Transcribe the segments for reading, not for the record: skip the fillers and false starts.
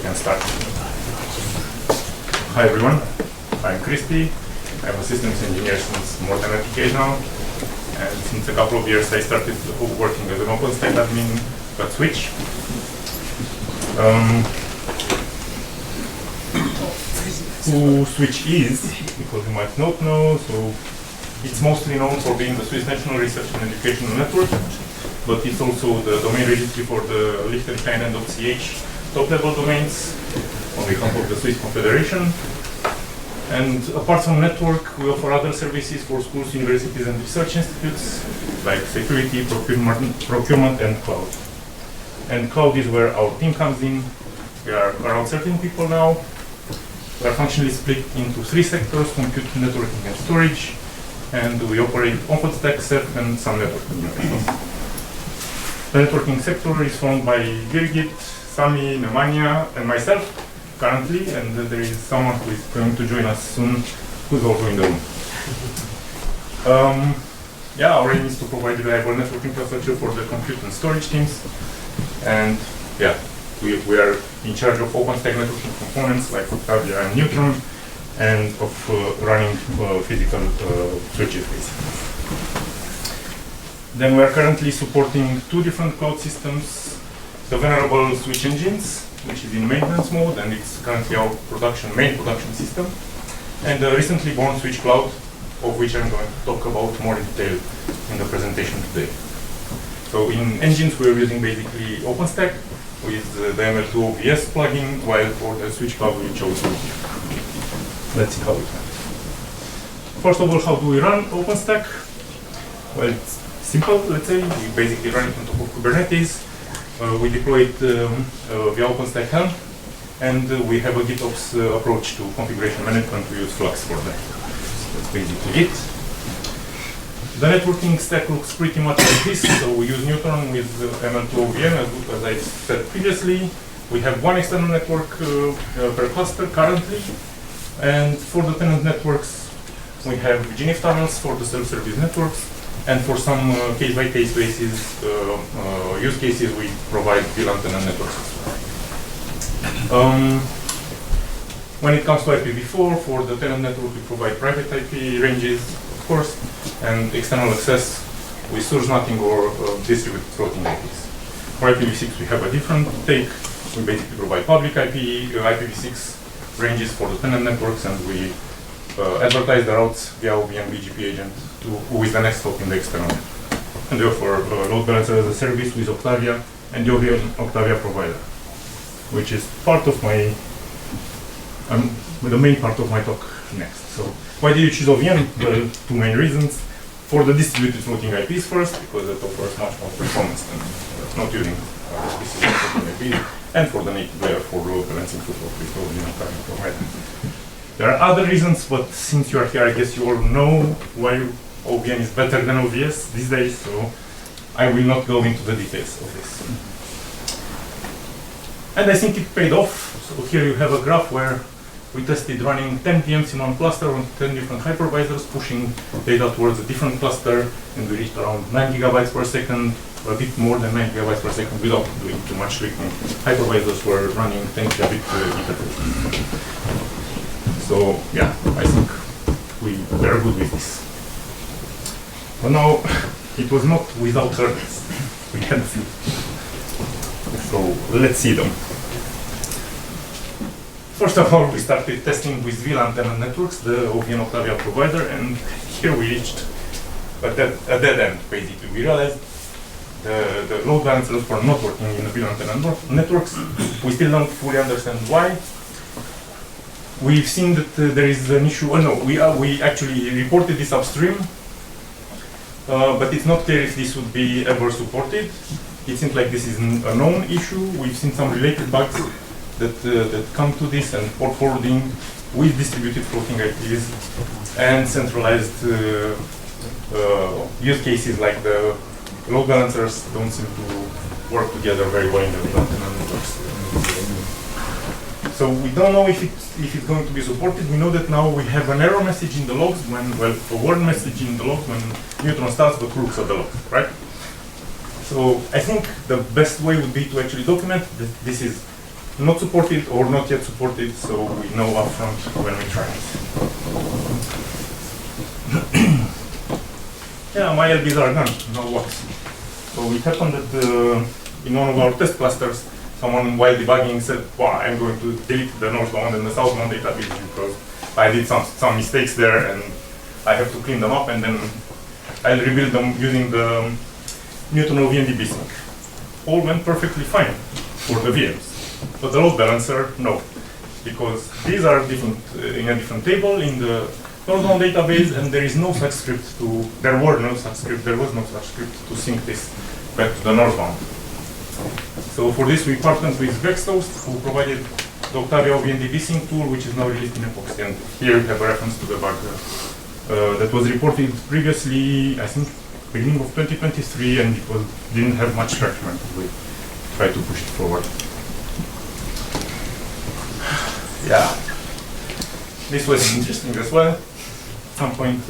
can start. Hi everyone, I'm Cristi. I'm a systems engineer since more than a decade now. And since a couple of years I started working as an OpenStack admin at Switch. Who Switch is, because you might not know, so it's mostly known for being the Swiss National Research and Educational Network, but it's also the domain registry for the Liechtenstein and .ch top-level domains on behalf of the Swiss Confederation. And apart from network, we offer other services for schools, universities, and research institutes, like security, procurement, and cloud. And cloud is where our team comes in. We are around 13 people now. We are functionally split into 3 sectors: compute, networking, and storage. And we operate OpenStack, Ceph, and some networking units. The networking sector is formed by Birgit, Sami, Nemanja, and myself currently, and there is someone who is going to join us soon, who's also in the room. Our aim is to provide reliable network infrastructure for the compute and storage teams. And we are in charge of OpenStack networking components like Octavia and Neutron, and of running physical switches basically. Then we are currently supporting 2 different cloud systems: the venerable switch engines, which is in maintenance mode, and it's currently our main production system, and the recently born Switch Cloud, of which I'm going to talk about more in detail in the presentation today. So in engines, we're using basically OpenStack with the ML2 OVS plugin, while for the Switch Cloud we chose OVN. Let's see how it went. First of all, how do we run OpenStack? Well, it's simple, let's say. We basically run it on top of Kubernetes. We deploy it via OpenStack Helm, and we have a GitOps approach to configuration management. We use Flux for that. That's basically it. The networking stack looks pretty much like this. So we use Neutron with ML2 OVN, as I said previously. We have 1 external network per cluster currently. And for the tenant networks, we have GNIF tunnels for the self-service networks. And for some case-by-case basis, use cases, we provide VLAN tenant networks. When it comes to IPv4, for the tenant network, we provide private IP ranges, of course, and external access with source nothing or distributed floating IPs. For IPv6, we have a different take. We basically provide public IPv6 ranges for the tenant networks, and we advertise the routes via OVN BGP agent to who is the next hop in the external network. And we offer load balancer as a service with Octavia and the OVN Octavia provider, which is part of my, the main part of my talk next. So why did you choose OVN? Well, 2 main reasons. For the distributed floating IPs first, because it offers much more performance than not using specific floating IPs, and for the native layer for load balancing to talk with OVN Octavia provider. There are other reasons, but since you are here, I guess you all know why OVN is better than OVS these days, so I will not go into the details of this. And I think it paid off. So here you have a graph where we tested running 10 VMs in one cluster on 10 different hypervisors, pushing data towards a different cluster, and we reached around 9 gigabytes per second, or a bit more than 9 gigabytes per second without doing too much tweaking. Hypervisors were running 10 gigabit ethernet. So I think we are good with this. But now, it was not without hurdles. We had a few. So let's see them. First of all, we started testing with VLAN tenant networks, the OVN Octavia provider, and here we reached a dead end, basically. We realized the load balancers were not working in the VLAN tenant networks. We still don't fully understand why. We've seen that there is an issue. We actually reported this upstream, but it's not clear if this would be ever supported. It seems like this is a known issue. We've seen some related bugs that come to this, and port forwarding with distributed floating IPs and centralized use cases like the load balancers don't seem to work together very well in the networks. So we don't know if it's going to be supported. We know that now we have an error message in the logs a word message in the logs when Neutron starts but looks at the log, right? So I think the best way would be to actually document that this is not supported or not yet supported, so we know upfront when we try it. Yeah, my LBs are gone, now what? So it happened that in one of our test clusters, someone while debugging said, wow, I'm going to delete the northbound and the southbound database because I did some mistakes there and I have to clean them up, and then I'll rebuild them using the Newton OVN DB sync. All went perfectly fine for the VMs, but the load balancer, no, because these are different in a different table in the northbound database, and there is no such script to. There was no such script to sync this back to the northbound. So for this, we partnered with Vextoast, who provided the Octavia OVN DB sync tool, which is now released in Epoxy. And here we have a reference to the bug that was reported previously, I think, beginning of 2023, and it didn't have much traction until we tried to push it forward. Yeah, this was interesting as well. At some point,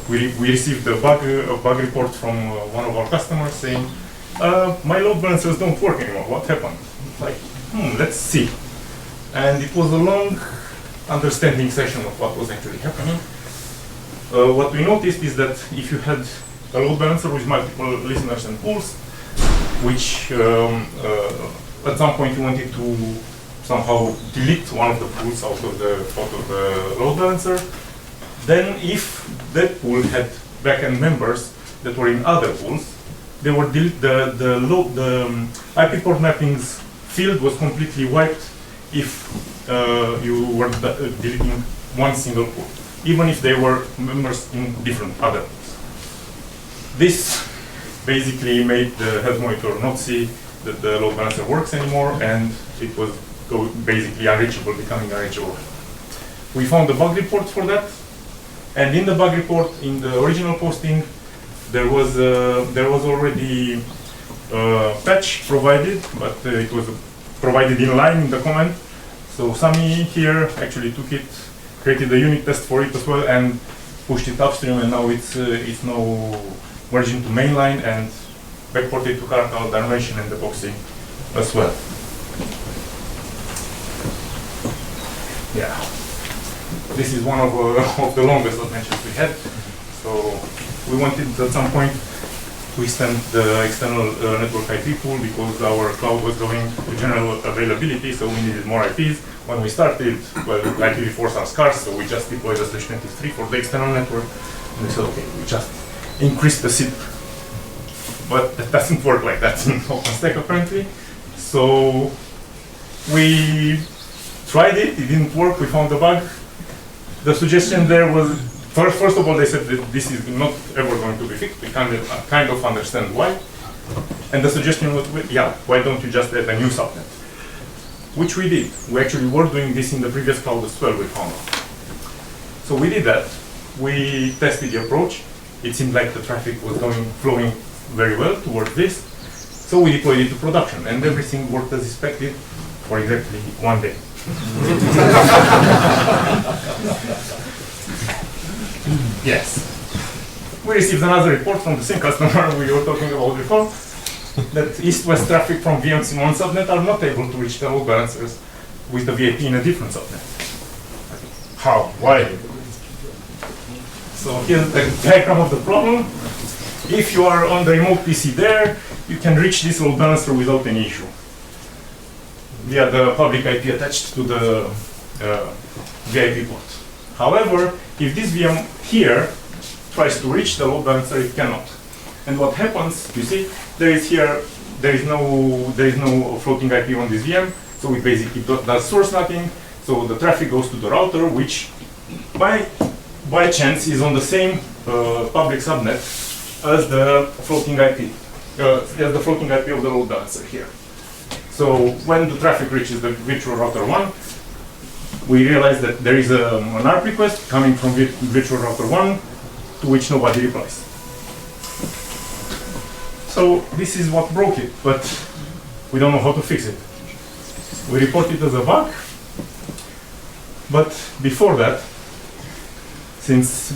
we received a bug report from one of our customers saying, my load balancers don't work anymore. What happened? Like, let's see. And it was a long understanding session of what was actually happening. What we noticed is that if you had a load balancer with multiple listeners and pools, which at some point you wanted to somehow delete one of the pools out of the load balancer, then if that pool had backend members that were in other pools, they were the IP port mappings field was completely wiped if you were deleting one single pool, even if they were members in different other pools. This basically made the health monitor not see that the load balancer works anymore, and it was basically unreachable, becoming unreachable. We found a bug report for that, and in the bug report, in the original posting, there was already a patch provided, but it was provided in line in the comment. So Sami here actually took it, created a unit test for it as well, and pushed it upstream, and now it's now merged into mainline and backported to Caracal, Dalmatian, and Epoxy as well. Yeah, this is one of the longest adventures we had. So we wanted at some point to extend the external network IP pool because our cloud was going to general availability, so we needed more IPs. When we started, well, IPv4s are scarce, so we just deployed a /23 for the external network. And we said, okay, we just increase the SIP. But that doesn't work like that in OpenStack apparently. So we tried it didn't work, we found a bug. The suggestion there was, first of all, they said that this is not ever going to be fixed. We kind of understand why. And the suggestion was, yeah, why don't you just add a new subnet? Which we did. We actually were doing this in the previous cloud as well, we found out. So we did that. We tested the approach. It seemed like the traffic was flowing very well towards this. So we deployed it to production, and everything worked as expected for exactly 1 day. Yes. We received another report from the same customer we were talking about before, that east-west traffic from VMs in one subnet are not able to reach the load balancers with the VIP in a different subnet. How? Why? So here's the diagram of the problem. If you are on the remote PC there, you can reach this load balancer without any issue via the public IP attached to the VIP port. However, if this VM here tries to reach the load balancer, it cannot. And what happens, you see, there is no floating IP on this VM, so it basically does source mapping. So the traffic goes to the router, which by chance is on the same public subnet as the floating IP, of the load balancer here. So when the traffic reaches the virtual router 1, we realize that there is an ARP request coming from virtual router 1 to which nobody replies. So this is what broke it, but we don't know how to fix it. We report it as a bug, but before that, since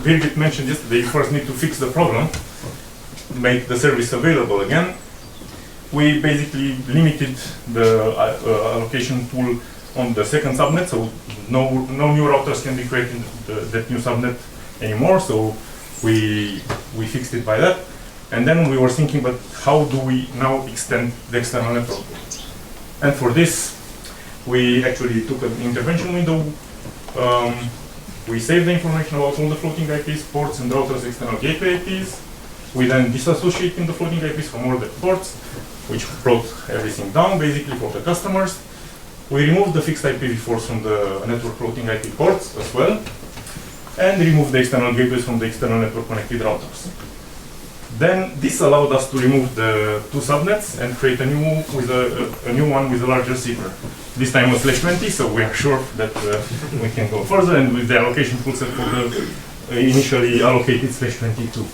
Birgit mentioned yesterday, you first need to fix the problem, make the service available again. we basically limited the allocation pool on the second subnet, so no new routers can be created in that new subnet anymore. So we fixed it by that. And then we were thinking, but how do we now extend the external network? And for this, we actually took an intervention window. We saved the information about all the floating IPs, ports, and routers' external gateway IPs. We then disassociated the floating IPs from all the ports, which brought everything down basically for the customers. We removed the fixed IPv4s from the network floating IP ports as well, and removed the external gateways from the external network connected routers. Then this allowed us to remove the two subnets and create a new one with a larger cipher. This time was /20, so we are sure that we can go further, and with the allocation pool set for the initially allocated /22.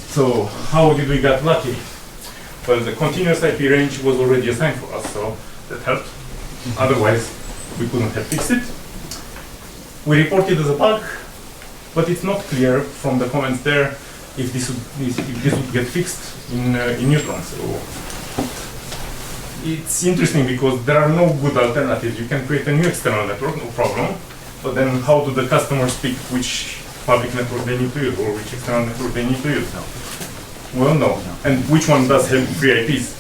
So how did we get lucky? Well, the continuous IP range was already assigned for us, so that helped. Otherwise, we couldn't have fixed it. We reported as a bug, but it's not clear from the comments there if this would get fixed in Neutron. So it's interesting because there are no good alternatives. You can create a new external network, no problem, but then how do the customers pick which public network they need to use or which external network they need to use now? Well, no. And which one does have free IPs?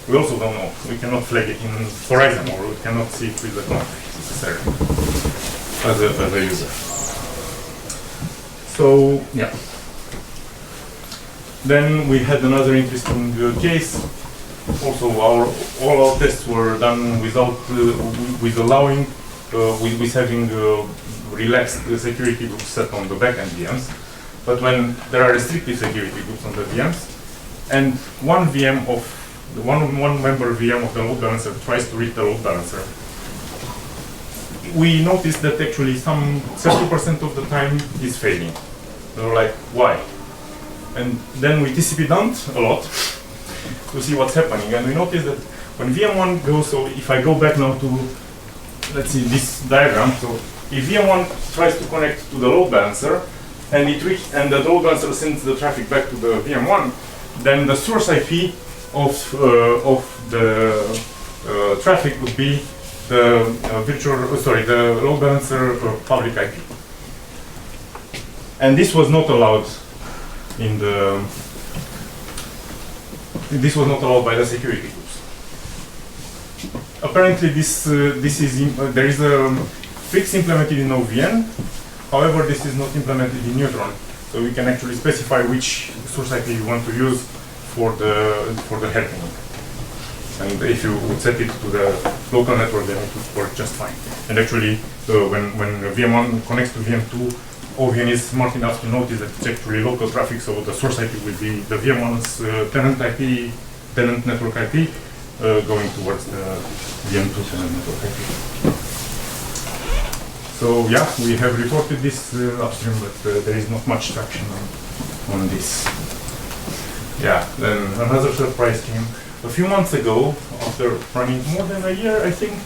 We also don't know. We cannot flag it in Horizon, or we cannot see it with the config necessarily as a user. So, yeah. Then we had another interesting case. Also, all our tests were done without, with having relaxed security groups set on the backend VMs. But when there are restrictive security groups on the VMs, and one member VM of the load balancer tries to read the load balancer, we noticed that actually some 30% of the time is failing. We were like, why? And then we TCP dumped a lot to see what's happening, and we noticed that when VM1 goes, so if I go back now to, let's see, this diagram, so if VM1 tries to connect to the load balancer, and the load balancer sends the traffic back to the VM1, then the source IP of the traffic would be the the load balancer public IP. And this was not allowed by the security groups. Apparently, there is a fix implemented in OVN. However, this is not implemented in Neutron, so we can actually specify which source IP you want to use for the helping. And if you would set it to the local network, then it would work just fine. And actually, when VM1 connects to VM2, OVN is smart enough to notice that it's actually local traffic, so the source IP will be the VM1's tenant network IP going towards the VM2 tenant network IP. So yeah, we have reported this upstream, but there is not much traction on this. Yeah, then another surprise came a few months ago, after running more than a year, I think,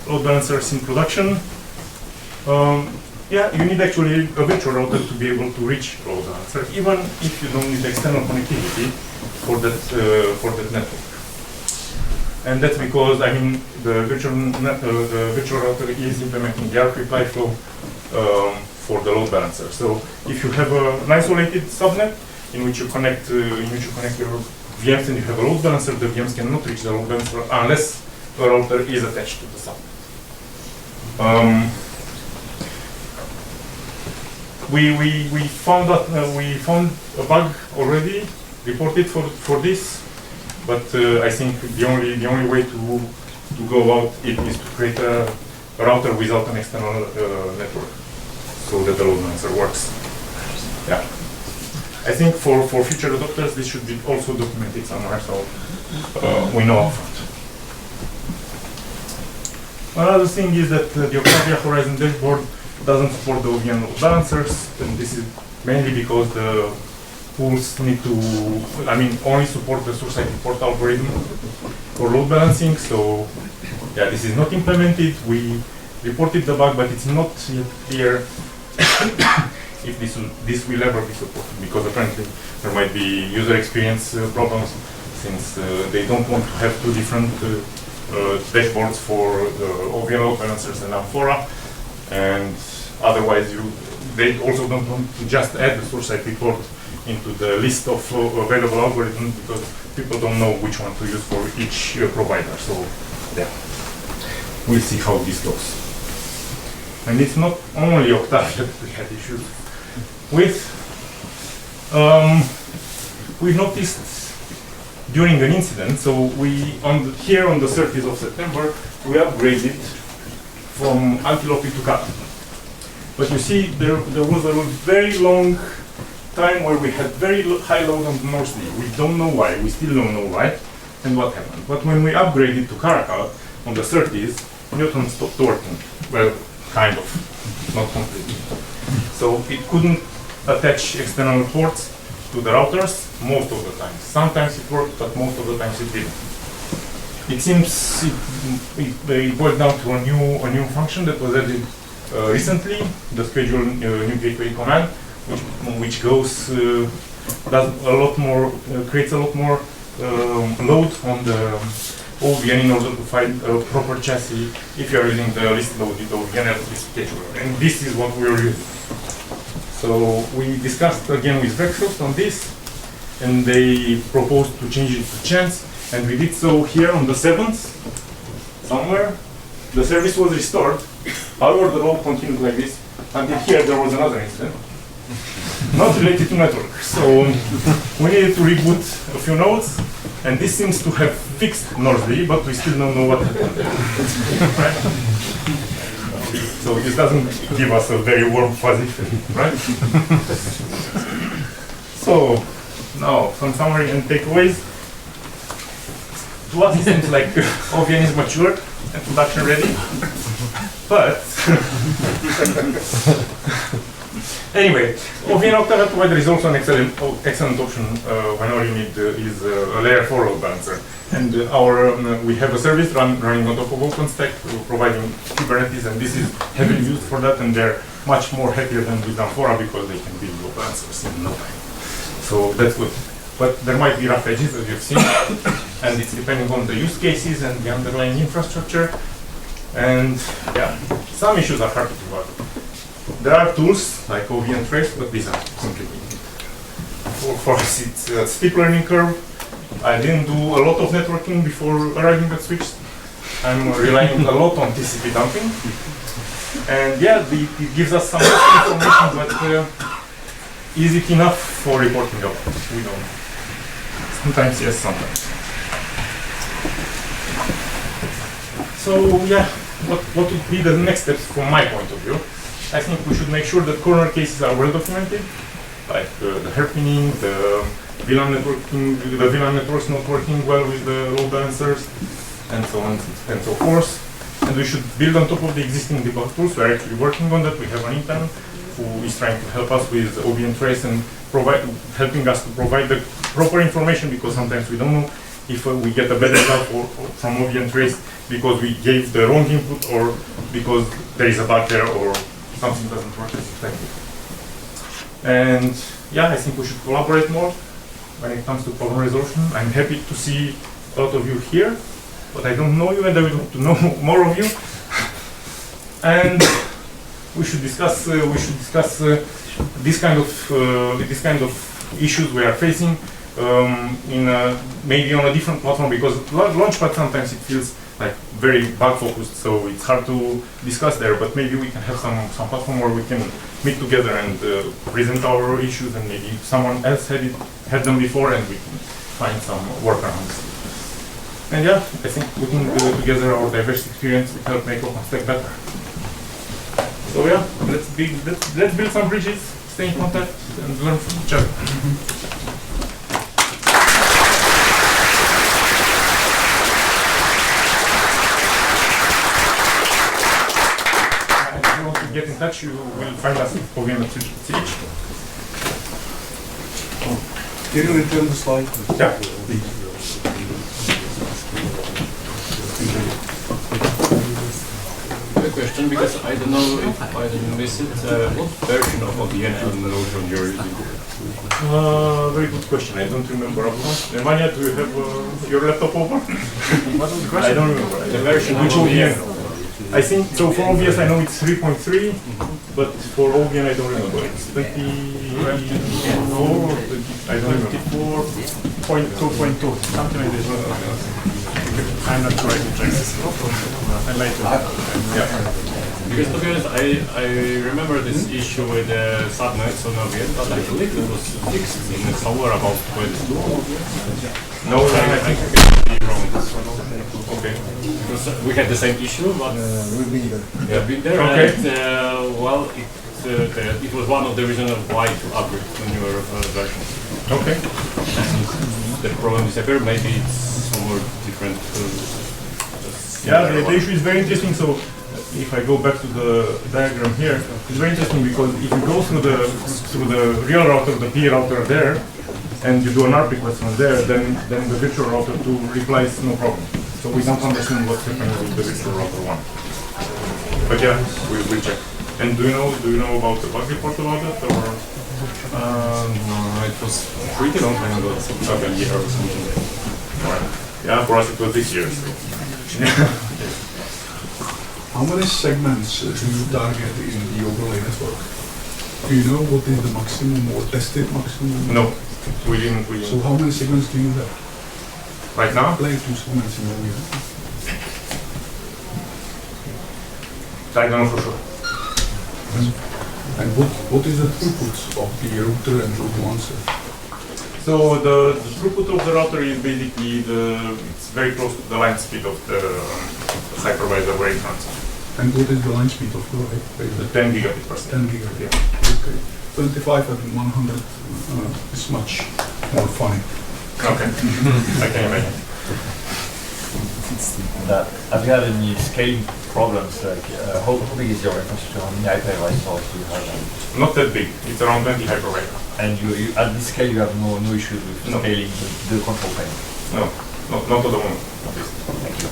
load balancers in production. Yeah, you need actually a virtual router to be able to reach load balancer, even if you don't need external connectivity for that network. And that's because, I mean, the virtual router is implementing the ARC reply flow for the load balancer. So if you have an isolated subnet in which you connect your VMs and you have a load balancer, the VMs cannot reach the load balancer unless a router is attached to the subnet. We found a bug already reported for this. But I think the only way to go about it is to create a router without an external network, so that the load balancer works. Yeah, I think for future adopters this should be also documented somewhere, so we know upfront. Another thing is that the Octavia Horizon dashboard doesn't support the OVN load balancers, and this is mainly because the pools need to, only support the source IP port algorithm for load balancing. So, yeah, this is not implemented. We reported the bug, but it's not yet clear if this will ever be supported, because apparently there might be user experience problems. since they don't want to have two different dashboards for the OVN load balancers and Amphora, and otherwise they also don't want to just add the source side report into the list of available algorithms, because people don't know which one to use for each provider. So yeah, we'll see how this goes. And it's not only Octavia that we had issues with. We noticed during an incident, so here on the 30th of September, we upgraded from Antelope to Cat. But you see, there was a very long time where we had very high load on the North Sea. We don't know why, we still don't know why, and what happened. But when we upgraded to Caracal on the 30th, Newton stopped working. Well, kind of, not completely. So it couldn't attach external ports to the routers most of the time. Sometimes it worked, but most of the times it didn't. It seems it boiled down to a new function that was added recently, the schedule new gateway command, which goes does a lot more, creates a lot more load on the OVN in order to find a proper chassis if you are using the list loaded OVN electricity scheduler. And this is what we are using. So we discussed again with Vexoft on this, and they proposed to change it to chance, and we did so here on the 7th, somewhere. The service was restored. However, the load continued like this until here there was another incident, not related to network. So we needed to reboot a few nodes, and this seems to have fixed Northly, but we still don't know what happened. Right? So this doesn't give us a very warm fuzzy feeling, right? So now some summary and takeaways. To us it seems like OVN is mature and production ready, but anyway, OVN Octavia provider is also an excellent option whenever you need is a layer 4 load balancer. And we have a service running on top of OpenStack, providing Kubernetes, and this is heavily used for that, and they're much more happier than with Amphora because they can build load balancers in no time. So that's good. But there might be rough edges, as you've seen, and it's depending on the use cases and the underlying infrastructure. And yeah, some issues are hard to debug. There are tools like OVN Trace, but these are completely for us it's a steep learning curve. I didn't do a lot of networking before arriving at Switch. I'm relying a lot on TCP dumping. And yeah, it gives us some information, but is it enough for reporting out? We don't know. Sometimes yes, sometimes. So yeah, what would be the next steps from my point of view? I think we should make sure that corner cases are well documented, like the hairpinning, the VLAN networking, the VLAN networks not working well with the load balancers, and so on and so forth. And we should build on top of the existing debug tools. We're actually working on that. We have an intern who is trying to help us with OVN Trace and helping us to provide the proper information, because sometimes we don't know if we get a better result from OVN Trace because we gave the wrong input, or because there is a bug there, or something doesn't work as expected. And yeah, I think we should collaborate more when it comes to problem resolution. I'm happy to see a lot of you here, but I don't know you, and I would like to know more of you. And we should discuss this kind of issues we are facing maybe on a different platform, because Launchpad sometimes it feels like very bug focused, so it's hard to discuss there. But maybe we can have some platform where we can meet together and present our issues, and maybe someone else had them before, and we can find some workarounds. And yeah, I think putting together our diverse experience will help make OpenStack better. So yeah, let's build some bridges, stay in contact, and learn from each other. If you want to get in touch, you will find us at OVN.ch. Can you return the slide? Yeah, please. Question, because I don't know if I didn't miss it. What version of OVN load you're using? Very good question. I don't remember. Nemanja, do you have your laptop over? What was the I question? don't remember. The version Which of OVN? OVN. I think, so for OVS I know it's 3.3, but for OVN I don't remember. It's 24, or 20, I don't remember. 24.2.2, something like this. I'm not sure I can check this. I later. Yeah. Because to be honest, I remember this issue with the subnets on OVN, but I believe it was fixed in somewhere about 22. No, I I think. could be wrong. Okay. Because we had the same issue, but We'll be there. yeah, been there. Okay. And, well, it was one of the reasons of why to upgrade to newer versions. Okay. And the problem disappeared. Maybe it's somewhere different. Yeah, the issue is very interesting. So if I go back to the diagram here, it's very interesting because if you go through the real router, the P router there, and you do an ARP request from there, then the virtual router 2 replies no problem. So we don't understand what's happening with the virtual router 1. But yeah, we'll check. And do you know about the bug report about it, or? No, it was pretty long time ago. Like a year or something. Alright. Yeah, for us it was this year. So. How many segments do you target in the overlay network? Do you know what is the maximum or tested maximum? No, we didn't. So how many segments do you have? Right now? Play 2 segments in OVN. I don't know for sure. And what is the throughput of the router and load balancer? So the throughput of the router is basically it's very close to the line speed of the hypervisor where it runs. And what is the line speed of the The hypervisor? 10 gigabit per 10 second. gigabit. Yeah. Okay. 25 and 100 is much more funny. Okay. I can imagine. Have you had any scaling problems? Like, how big is your infrastructure? How many hypervisors do you have? Not that big. It's around 20 hypervisor. And you at this scale, you have no issues with No. scaling the control plane. No, not at the moment. At least. Thank you.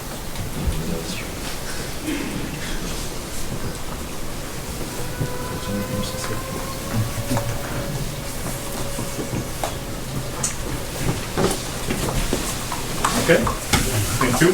Okay. Thank you.